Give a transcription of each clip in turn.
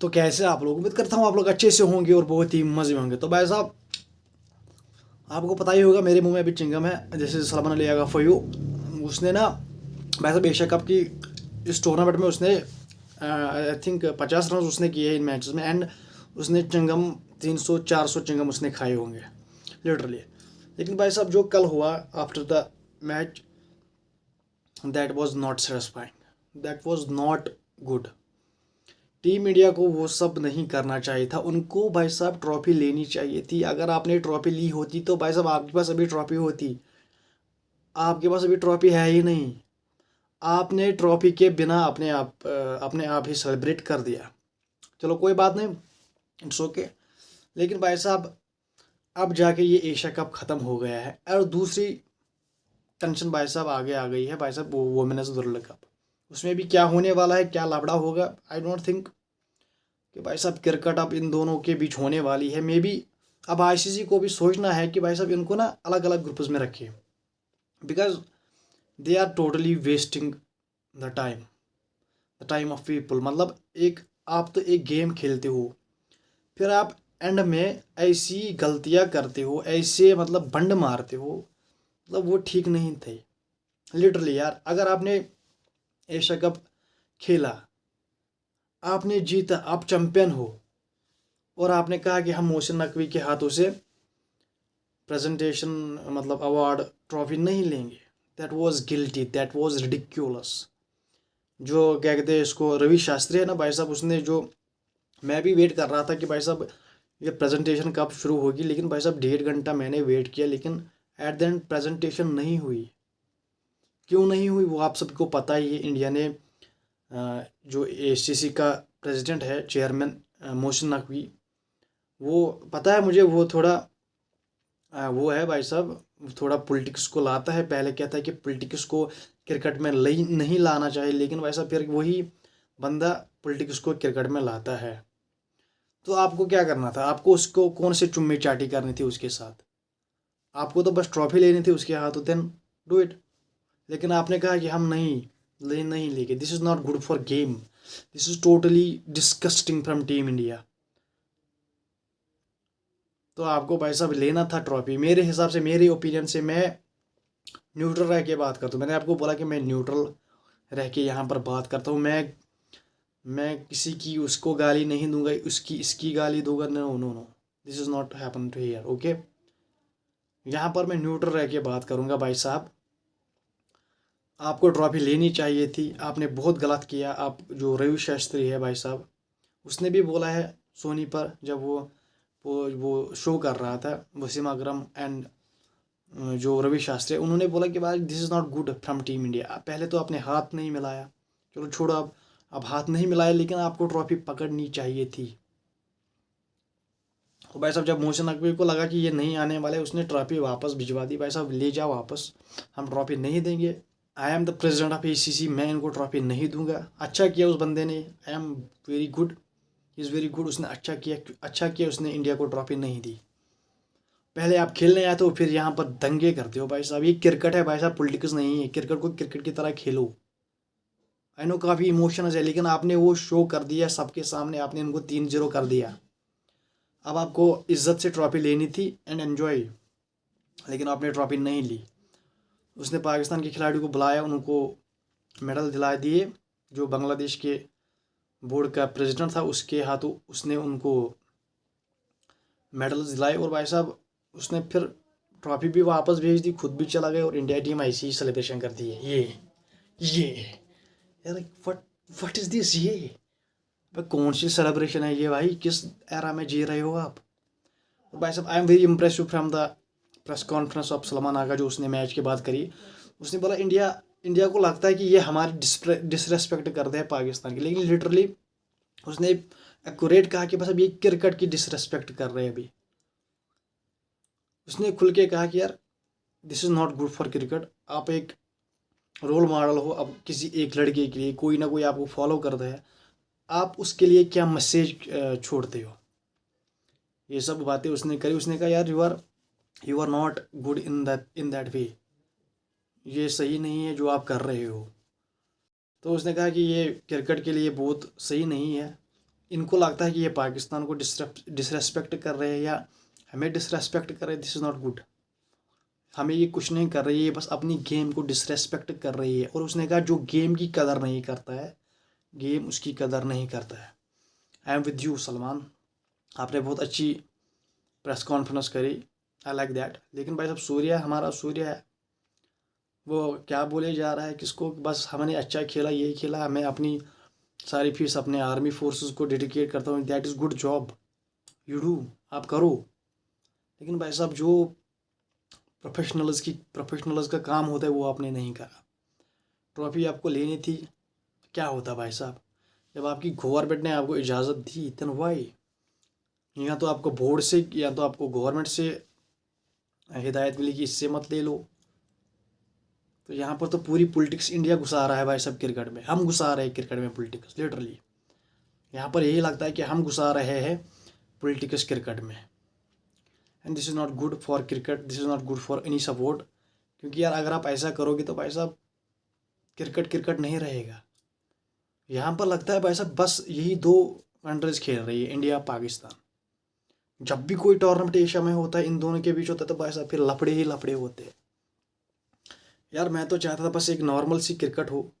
तो कैसे आप लोग, उम्मीद करता हूँ आप लोग अच्छे से होंगे और बहुत ही मज़े में होंगे। तो भाई साहब, आपको पता ही होगा मेरे मुंह में अभी चिंगम है, जैसे सलमान अली आगा फयू, उसने ना भाई साहब एशिया कप की इस टूर्नामेंट में उसने आई थिंक 50 रन उसने किए हैं इन मैचेस में, एंड उसने चिंगम 300-400 चिंगम उसने खाए होंगे लिटरली। लेकिन भाई साहब जो कल हुआ after the match, that was not satisfying, that was not good. Team India को वो सब नहीं करना चाहिए था, उनको भाई साहब ट्रॉफी लेनी चाहिए थी। अगर आपने ट्रॉफी ली होती तो भाई साहब आपके पास अभी ट्रॉफी होती, आपके पास अभी ट्रॉफी है ही नहीं। आपने ट्रॉफी के बिना अपने आप ही सेलिब्रेट कर दिया। चलो कोई बात नहीं, इट्स ओके। लेकिन भाई साहब अब जाके ये एशिया कप ख़त्म हो गया है, और दूसरी टेंशन भाई साहब आगे आ गई है भाई साहब, वो वुमेन्स वर्ल्ड कप। उसमें भी क्या होने वाला है, क्या लफड़ा होगा, आई डोंट थिंक कि भाई साहब क्रिकेट अब इन दोनों के बीच होने वाली है। मे बी अब आईसीसी को भी सोचना है कि भाई साहब इनको ना अलग अलग ग्रुप्स में रखें, because they are totally wasting the time of people. मतलब एक, आप तो एक गेम खेलते हो, फिर आप एंड में ऐसी गलतियां करते हो, ऐसे मतलब बंड मारते हो, मतलब वो ठीक नहीं थे लिटरली यार। अगर आपने एशिया कप खेला, आपने जीता, आप चैंपियन हो, और आपने कहा कि हम मोहसिन नकवी के हाथों से प्रेजेंटेशन मतलब अवार्ड ट्रॉफी नहीं लेंगे, that was guilty, that was ridiculous. जो क्या कहते हैं इसको, रवि शास्त्री है ना भाई साहब, उसने जो, मैं भी वेट कर रहा था कि भाई साहब ये प्रेजेंटेशन कब शुरू होगी, लेकिन भाई साहब 1.5 घंटा मैंने वेट किया, लेकिन एट द एंड प्रेजेंटेशन नहीं हुई। क्यों नहीं हुई वो आप सबको पता ही है। इंडिया ने जो एसीसी का प्रेसिडेंट है, चेयरमैन मोहसिन नकवी, वो पता है मुझे, वो थोड़ा वो है भाई साहब, थोड़ा पॉलिटिक्स को लाता है। पहले कहता है कि पॉलिटिक्स को क्रिकेट में नहीं लाना चाहिए, लेकिन भाई साहब फिर वही बंदा पॉलिटिक्स को क्रिकेट में लाता है। तो आपको क्या करना था, आपको उसको कौन से चुम्मी चाटी करनी थी उसके साथ, आपको तो बस ट्रॉफी लेनी थी उसके हाथों, देन डू इट। लेकिन आपने कहा कि हम नहीं लेंगे, this is not good for game, this is totally disgusting from team India. तो आपको भाई साहब लेना था ट्रॉफी, मेरे हिसाब से, मेरे ओपिनियन से। मैं न्यूट्रल रह के बात करता हूँ, मैंने आपको बोला कि मैं न्यूट्रल रह के यहाँ पर बात करता हूँ। मैं किसी की उसको गाली नहीं दूंगा, उसकी इसकी गाली दूंगा, no no no, this is not happen to here, okay. यहाँ पर मैं न्यूट्रल रह के बात करूँगा भाई साहब। आपको ट्रॉफी लेनी चाहिए थी, आपने बहुत गलत किया। आप जो रवि शास्त्री है भाई साहब, उसने भी बोला है सोनी पर, जब वो शो कर रहा था, वसीम अकरम एंड जो रवि शास्त्री, उन्होंने बोला कि भाई this is not good from team India. पहले तो आपने हाथ नहीं मिलाया, चलो छोड़ो, अब हाथ नहीं मिलाया, लेकिन आपको ट्रॉफी पकड़नी चाहिए थी। तो भाई साहब जब मोहसिन नकवी को लगा कि ये नहीं आने वाले, उसने ट्रॉफी वापस भिजवा दी। भाई साहब ले जाओ वापस, हम ट्रॉफी नहीं देंगे, I am the president of ACC, मैं इनको ट्रॉफी नहीं दूंगा। अच्छा किया उस बंदे ने, आई am very good, is very good, उसने अच्छा किया उसने इंडिया को ट्रॉफी नहीं दी। पहले आप खेलने आए तो फिर यहाँ पर दंगे करते हो भाई साहब। ये क्रिकेट है भाई साहब, पॉलिटिक्स नहीं है। क्रिकेट को क्रिकेट की तरह खेलो। आई नो काफ़ी इमोशंस है, लेकिन आपने वो शो कर दिया सबके सामने, आपने इनको 3-0 कर दिया। अब आपको इज्जत से ट्रॉफी लेनी थी एंड एन्जॉय, लेकिन आपने ट्रॉफी नहीं ली। उसने पाकिस्तान के खिलाड़ियों को बुलाया, उनको मेडल दिला दिए। जो बांग्लादेश के बोर्ड का प्रेसिडेंट था, उसके हाथों उसने उनको मेडल दिलाए, और भाई साहब उसने फिर ट्रॉफी भी वापस भेज दी, खुद भी चला गया, और इंडिया टीम ऐसी ही सेलिब्रेशन करती है। ये यार, व्हाट व्हाट इज़ दिस, ये भाई कौन सी सेलिब्रेशन है ये भाई, किस एरा में जी रहे हो आप। और भाई साहब I am very impressive from the press conference of Salman Agha, जो उसने मैच के बाद करी। उसने बोला इंडिया इंडिया को लगता है कि ये हमारी डिसरेस्पेक्ट करते हैं पाकिस्तान की, लेकिन लिटरली उसने एक्यूरेट कहा कि बस अब ये क्रिकेट की डिसरेस्पेक्ट कर रहे हैं अभी। उसने खुल के कहा कि यार this is not good for cricket. आप एक रोल मॉडल हो, अब किसी एक लड़के के लिए कोई ना कोई आपको फॉलो करता है, आप उसके लिए क्या मैसेज छोड़ते हो। ये सब बातें उसने करी। उसने कहा यार you are not good in that way, ये सही नहीं है जो आप कर रहे हो। तो उसने कहा कि ये क्रिकेट के लिए बहुत सही नहीं है, इनको लगता है कि ये पाकिस्तान को डिसरेस्पेक्ट कर रहे हैं या हमें डिसरेस्पेक्ट कर रहे हैं। This is not good. हमें ये कुछ नहीं कर रही है, ये बस अपनी गेम को डिसरेस्पेक्ट कर रही है। और उसने कहा जो गेम की कदर नहीं करता है, गेम उसकी कदर नहीं करता है। I am with you Salman, आपने बहुत अच्छी प्रेस कॉन्फ्रेंस करी, आई लाइक दैट। लेकिन भाई साहब सूर्या, हमारा सूर्या है, वो क्या बोले जा रहा है किसको, बस हमने अच्छा खेला, यही खेला, मैं अपनी सारी फीस अपने आर्मी फोर्सेस को डेडिकेट करता हूँ। That is good job you do, आप करो। लेकिन भाई साहब जो प्रोफेशनल्स का काम होता है वो आपने नहीं करा। ट्रॉफी आपको लेनी थी, क्या होता भाई साहब, जब आपकी गवर्नमेंट ने आपको इजाज़त दी देन व्हाई। या तो आपको बोर्ड से या तो आपको गवर्नमेंट से हिदायत मिली कि इससे मत ले लो। तो यहाँ पर तो पूरी पॉलिटिक्स इंडिया घुसा रहा है भाई साहब क्रिकेट में। हम घुसा रहे हैं क्रिकेट में पॉलिटिक्स, लिटरली यहाँ पर यही लगता है कि हम घुसा रहे हैं पॉलिटिक्स क्रिकेट में। And this is not good for cricket, this is not good for any support. क्योंकि यार अगर आप ऐसा करोगे तो भाई साहब क्रिकेट नहीं रहेगा। यहाँ पर लगता है भाई साहब बस यही दो कंट्रीज खेल रही है, इंडिया पाकिस्तान। जब भी कोई टूर्नामेंट एशिया में होता है, इन दोनों के बीच होता है, तो भाई साहब फिर लफड़े ही लफड़े होते हैं। यार मैं तो चाहता था बस एक नॉर्मल सी क्रिकेट हो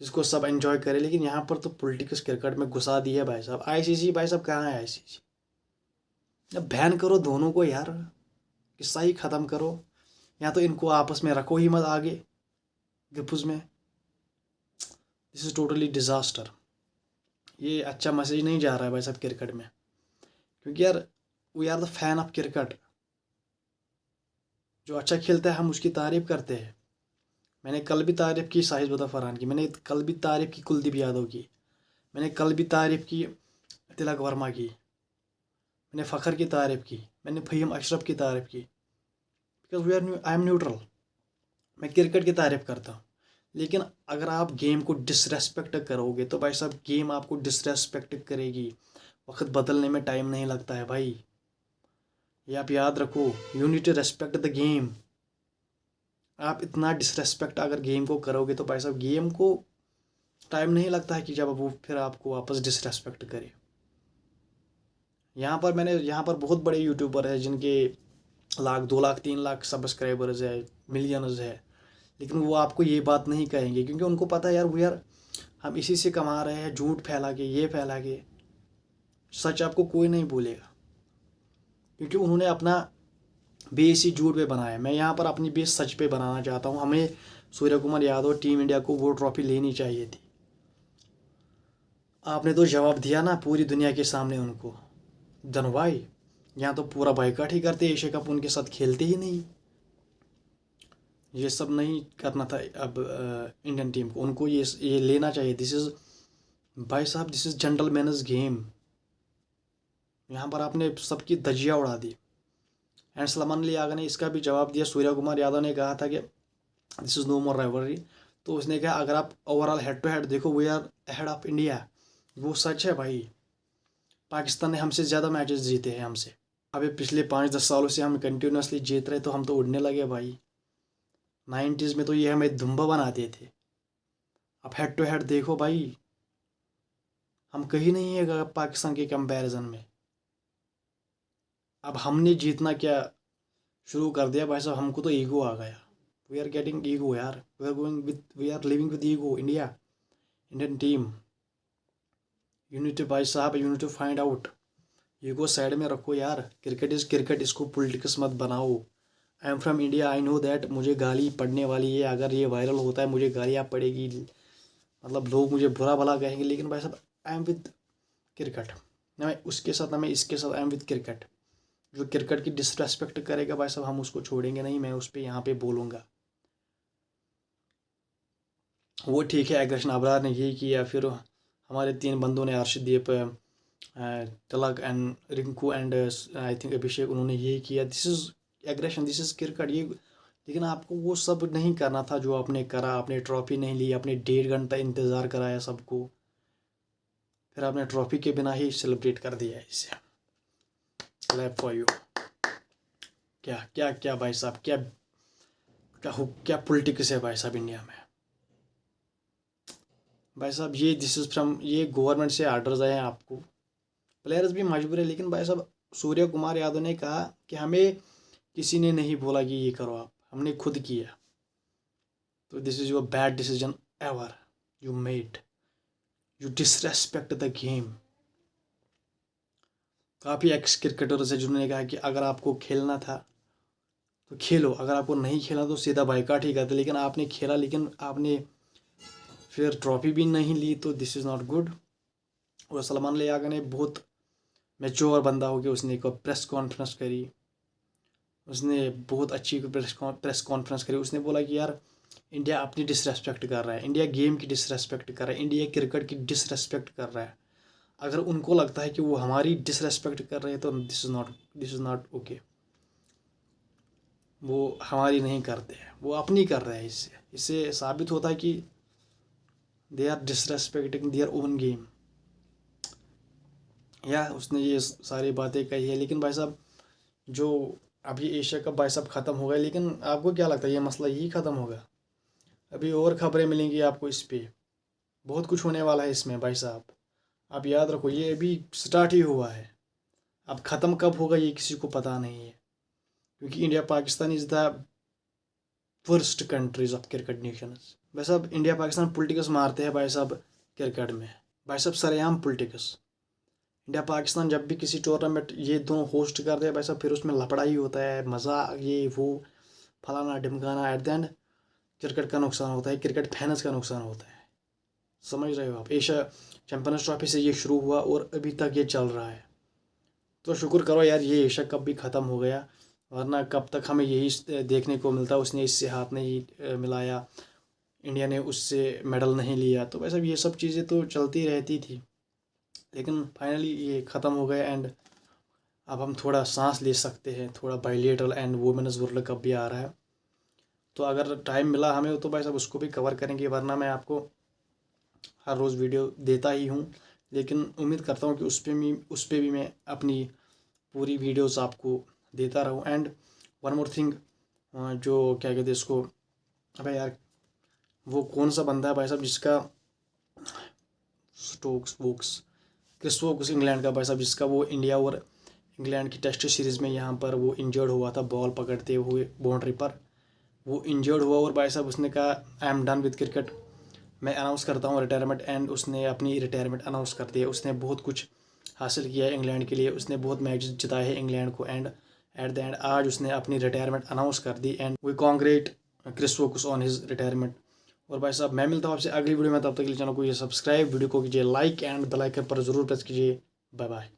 जिसको सब एंजॉय करें। लेकिन यहाँ पर तो पॉलिटिक्स क्रिकेट में घुसा दी है भाई साहब। आईसीसी भाई साहब कहाँ है आईसीसी? अब बैन करो दोनों को यार, किस्सा ही ख़त्म करो। या तो इनको आपस में रखो ही मत आगे ग्रुप्स में। This is totally disaster. ये अच्छा मैसेज नहीं जा रहा है भाई साहब क्रिकेट में। क्योंकि यार we are the fan of cricket. जो अच्छा खेलता है हम उसकी तारीफ़ करते हैं। मैंने कल भी तारीफ़ की साहिद बता फरहान की, मैंने कल भी तारीफ़ की कुलदीप यादव की, मैंने कल भी तारीफ़ की तिलक वर्मा की, मैंने फ़खर की तारीफ़ की, मैंने फ़हीम अशरफ की तारीफ़ की। Because we are I am neutral. मैं क्रिकेट की तारीफ़ करता हूँ। लेकिन अगर आप गेम को डिसरेस्पेक्ट करोगे तो भाई साहब गेम आपको डिसरेस्पेक्ट करेगी। वक्त बदलने में टाइम नहीं लगता है भाई, ये आप याद रखो। You need to respect the game. आप इतना डिसरेस्पेक्ट अगर गेम को करोगे तो भाई साहब गेम को टाइम नहीं लगता है कि जब वो फिर आपको वापस डिसरेस्पेक्ट करे। यहाँ पर बहुत बड़े यूट्यूबर हैं जिनके लाख 2 लाख 3 लाख सब्सक्राइबर्स है, मिलियंस है। लेकिन वो आपको ये बात नहीं कहेंगे क्योंकि उनको पता है यार वो यार हम इसी से कमा रहे हैं, झूठ फैला के, ये फैला के। सच आपको कोई नहीं बोलेगा क्योंकि उन्होंने अपना बेस ही झूठ पे बनाया है। मैं यहाँ पर अपनी बेस सच पे बनाना चाहता हूँ। हमें सूर्य कुमार यादव टीम इंडिया को वो ट्रॉफी लेनी चाहिए थी। आपने तो जवाब दिया ना पूरी दुनिया के सामने उनको, धनवाई। यहाँ तो पूरा बाइकाट ही करते एशिया कप, उनके साथ खेलते ही नहीं। ये सब नहीं करना था अब इंडियन टीम को, उनको ये लेना चाहिए। दिस इज़ भाई साहब दिस इज़ जेंटलमैनस गेम। यहाँ पर आपने सबकी धज्जियाँ उड़ा दी। एंड सलमान अली आगा ने इसका भी जवाब दिया। सूर्य कुमार यादव ने कहा था कि this is no more rivalry. तो उसने कहा अगर आप ओवरऑल हेड टू हेड देखो we are head of India. वो सच है भाई। पाकिस्तान ने हमसे ज़्यादा मैचेस जीते हैं हमसे। अभी पिछले 5-10 सालों से हम कंटिन्यूसली जीत रहे, तो हम तो उड़ने लगे भाई। 90s में तो ये हमें धुम्बा बनाते थे। अब हेड टू हेड देखो भाई, हम कहीं नहीं है पाकिस्तान के कंपैरिजन में। अब हमने जीतना क्या शुरू कर दिया भाई साहब, हमको तो ईगो आ गया। वी आर गेटिंग ईगो यार, we are living with ego. Indian team, you need to भाई साहब, you need to find out. Ego side में रखो यार। क्रिकेट इज़ क्रिकेट, इसको पॉलिटिक्स मत बनाओ। I am from India, I know that मुझे गाली पड़ने वाली है। अगर ये वायरल होता है मुझे गालियाँ पड़ेगी, मतलब लोग मुझे बुरा भला कहेंगे। लेकिन भाई साहब आई एम विद क्रिकेट, ना मैं उसके साथ ना मैं इसके साथ। I am with cricket. जो क्रिकेट की डिसरेस्पेक्ट करेगा भाई साहब हम उसको छोड़ेंगे नहीं। मैं उस पर यहाँ पे बोलूँगा वो ठीक है। एग्रेशन अबरार ने यही किया, फिर हमारे 3 बंदों ने Arshdeep, Tilak and Rinku and I think Abhishek, उन्होंने यही किया। This is aggression, this is cricket ये। लेकिन आपको वो सब नहीं करना था जो आपने करा। आपने ट्रॉफी नहीं ली, आपने 1.5 घंटा इंतज़ार कराया सबको, फिर आपने ट्रॉफी के बिना ही सेलिब्रेट कर दिया इसे। Clap for you. क्या क्या क्या भाई साहब, क्या क्या क्या पॉलिटिक्स है भाई साहब इंडिया में। भाई साहब ये दिस इज़ फ्रॉम, ये गवर्नमेंट से आर्डर्स आए हैं आपको, प्लेयर्स भी मजबूर है। लेकिन भाई साहब सूर्य कुमार यादव ने कहा कि हमें किसी ने नहीं बोला कि ये करो, आप हमने खुद किया। तो this is your bad decision ever you made, you disrespect the game. काफ़ी एक्स क्रिकेटर्स है जिन्होंने कहा कि अगर आपको खेलना था तो खेलो, अगर आपको नहीं खेला तो सीधा बाइकाट ही करते, लेकिन आपने खेला, लेकिन आपने फिर ट्रॉफी भी नहीं ली, तो दिस इज़ नॉट गुड। और सलमान लियागा ने बहुत मैच्योर बंदा हो गया, उसने एक प्रेस कॉन्फ्रेंस करी, उसने बहुत अच्छी प्रेस कॉन्फ्रेंस करी। उसने बोला कि यार इंडिया अपनी डिसरेस्पेक्ट कर रहा है, इंडिया गेम की डिसरेस्पेक्ट कर रहा है, इंडिया क्रिकेट की डिसरेस्पेक्ट कर रहा है। अगर उनको लगता है कि वो हमारी डिसरेस्पेक्ट कर रहे हैं तो दिस इज़ नॉट ओके। वो हमारी नहीं करते हैं, वो अपनी कर रहे हैं। इससे इससे साबित होता है कि they are disrespecting their own game. या उसने ये सारी बातें कही है। लेकिन भाई साहब जो अभी एशिया कप भाई साहब ख़त्म हो गया, लेकिन आपको क्या लगता है ये मसला यही ख़त्म होगा? अभी और ख़बरें मिलेंगी आपको इस पे, बहुत कुछ होने वाला है इसमें भाई साहब। आप याद रखो ये अभी स्टार्ट ही हुआ है, अब ख़त्म कब होगा ये किसी को पता नहीं है। क्योंकि India Pakistan is the worst countries of cricket Nations. भाई साहब इंडिया पाकिस्तान पॉलिटिक्स मारते हैं भाई साहब क्रिकेट में, भाई साहब सरेआम पॉलिटिक्स। इंडिया पाकिस्तान जब भी किसी टूर्नामेंट ये दोनों होस्ट करते हैं भाई साहब, फिर उसमें लफड़ा ही होता है, मज़ा ये वो फलाना ढिमकाना, एट द एंड क्रिकेट का नुकसान होता है, क्रिकेट फैंस का नुकसान होता है। समझ रहे हो आप? एशिया चैम्पियंस ट्रॉफी से ये शुरू हुआ और अभी तक ये चल रहा है। तो शुक्र करो यार ये एशिया कप भी ख़त्म हो गया, वरना कब तक हमें यही देखने को मिलता। उसने इससे हाथ नहीं मिलाया, इंडिया ने उससे मेडल नहीं लिया, तो वैसे ये सब चीज़ें तो चलती रहती थी। लेकिन फाइनली ये ख़त्म हो गया एंड अब हम थोड़ा सांस ले सकते हैं। थोड़ा bilateral and women's world cup भी आ रहा है, तो अगर टाइम मिला हमें तो भाई साहब उसको भी कवर करेंगे, वरना मैं आपको हर रोज़ वीडियो देता ही हूँ। लेकिन उम्मीद करता हूँ कि उस पर भी मैं अपनी पूरी वीडियोस आपको देता रहूँ। एंड वन मोर थिंग, जो क्या कहते हैं इसको, अबे यार वो कौन सा बंदा है भाई साहब जिसका क्रिस वोक्स इंग्लैंड का भाई साहब, जिसका वो इंडिया और इंग्लैंड की टेस्ट सीरीज़ में यहाँ पर वो इंजर्ड हुआ था बॉल पकड़ते हुए बाउंड्री पर, वो इंजर्ड हुआ और भाई साहब उसने कहा I am done with cricket, मैं अनाउंस करता हूँ रिटायरमेंट। एंड उसने अपनी रिटायरमेंट अनाउंस कर दिया। उसने बहुत कुछ हासिल किया है इंग्लैंड के लिए, उसने बहुत मैच जिताए हैं इंग्लैंड को, एंड एट द एंड आज उसने अपनी रिटायरमेंट अनाउंस कर दी। And we congrat Chris Woakes on his retirement. और भाई साहब मैं मिलता हूँ आपसे अगली वीडियो में, तब तक के लिए चैनल को ये सब्सक्राइब, वीडियो को कीजिए लाइक एंड बेल आइकन पर ज़रूर प्रेस कीजिए। Bye bye.